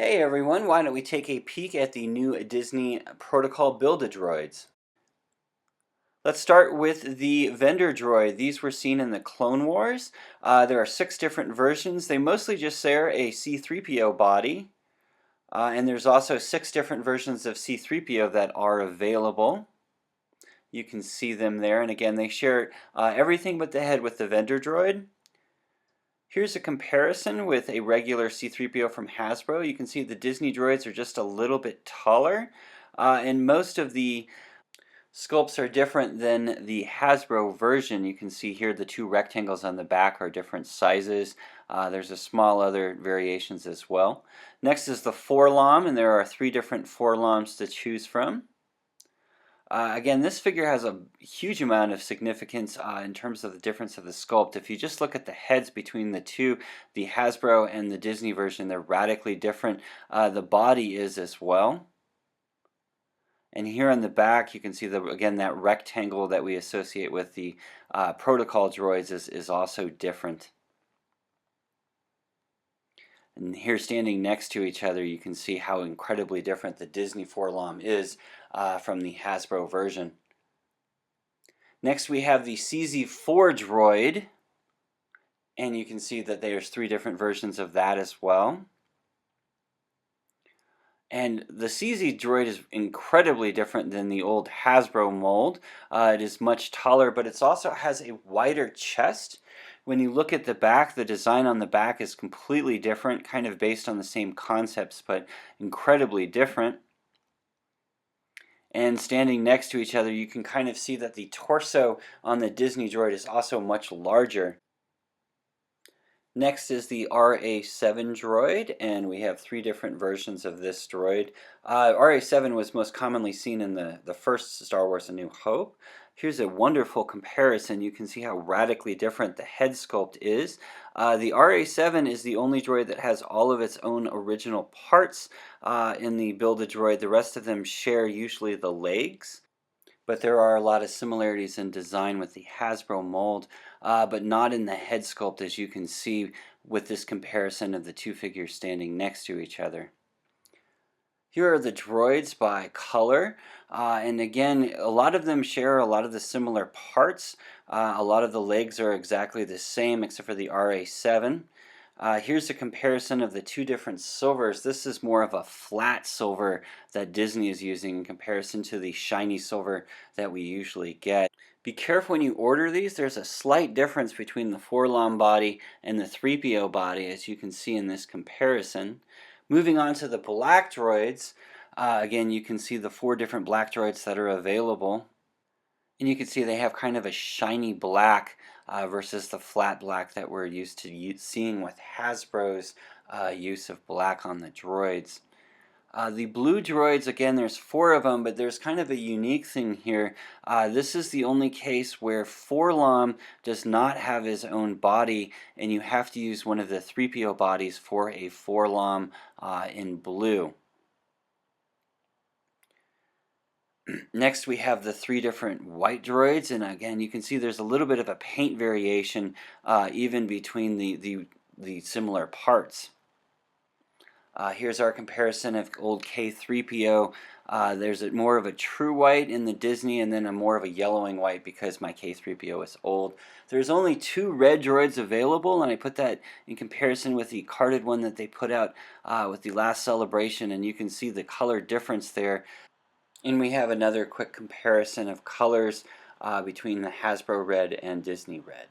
Hey everyone, why don't we take a peek at the new Disney Protocol Build-A-Droids. Let's start with the vendor droid. These were seen in the Clone Wars. There are 6 different versions. They mostly just share a C-3PO body. And there's also 6 different versions of C-3PO that are available. You can see them there. And again, they share everything but the head with the vendor droid. Here's a comparison with a regular C-3PO from Hasbro. You can see the Disney droids are just a little bit taller, and most of the sculpts are different than the Hasbro version. You can see here the 2 rectangles on the back are different sizes. There's a small other variations as well. Next is the forearm, and there are 3 different forearms to choose from. Again, this figure has a huge amount of significance in terms of the difference of the sculpt. If you just look at the heads between the two, the Hasbro and the Disney version, they're radically different. The body is as well. And here on the back, you can see, again, that rectangle that we associate with the Protocol droids is also different. And here, standing next to each other, you can see how incredibly different the Disney forearm is from the Hasbro version. Next, we have the Cz4 Droid, and you can see that there's 3 different versions of that as well. And the Cz droid is incredibly different than the old Hasbro mold. It is much taller, but it also has a wider chest. When you look at the back, the design on the back is completely different, kind of based on the same concepts, but incredibly different. And standing next to each other, you can kind of see that the torso on the Disney droid is also much larger. Next is the Ra7 Droid, and we have 3 different versions of this droid. Ra7 was most commonly seen in the first Star Wars A New Hope. Here's a wonderful comparison. You can see how radically different the head sculpt is. The Ra7 is the only droid that has all of its own original parts in the Build-A-Droid. The rest of them share usually the legs. But there are a lot of similarities in design with the Hasbro mold, but not in the head sculpt, as you can see with this comparison of the 2 figures standing next to each other. Here are the droids by color, and again, a lot of them share a lot of the similar parts. A lot of the legs are exactly the same except for the Ra7. Here's a comparison of the 2 different silvers. This is more of a flat silver that Disney is using in comparison to the shiny silver that we usually get. Be careful when you order these. There's a slight difference between the forearm body and the 3PO body, as you can see in this comparison. Moving on to the black droids, again, you can see the 4 different black droids that are available. And you can see they have kind of a shiny black versus the flat black that we're used to seeing with Hasbro's use of black on the droids. The blue droids, again, there's 4 of them, but there's kind of a unique thing here. This is the only case where Forlom does not have his own body, and you have to use one of the 3PO bodies for a Forlom in blue. Next, we have the 3 different white droids, and again, you can see there's a little bit of a paint variation even between the similar parts. Here's our comparison of old K3PO. There's more of a true white in the Disney, and then a more of a yellowing white because my K3PO is old. There's only 2 red droids available, and I put that in comparison with the carded one that they put out with the last celebration, and you can see the color difference there. And we have another quick comparison of colors between the Hasbro red and Disney red.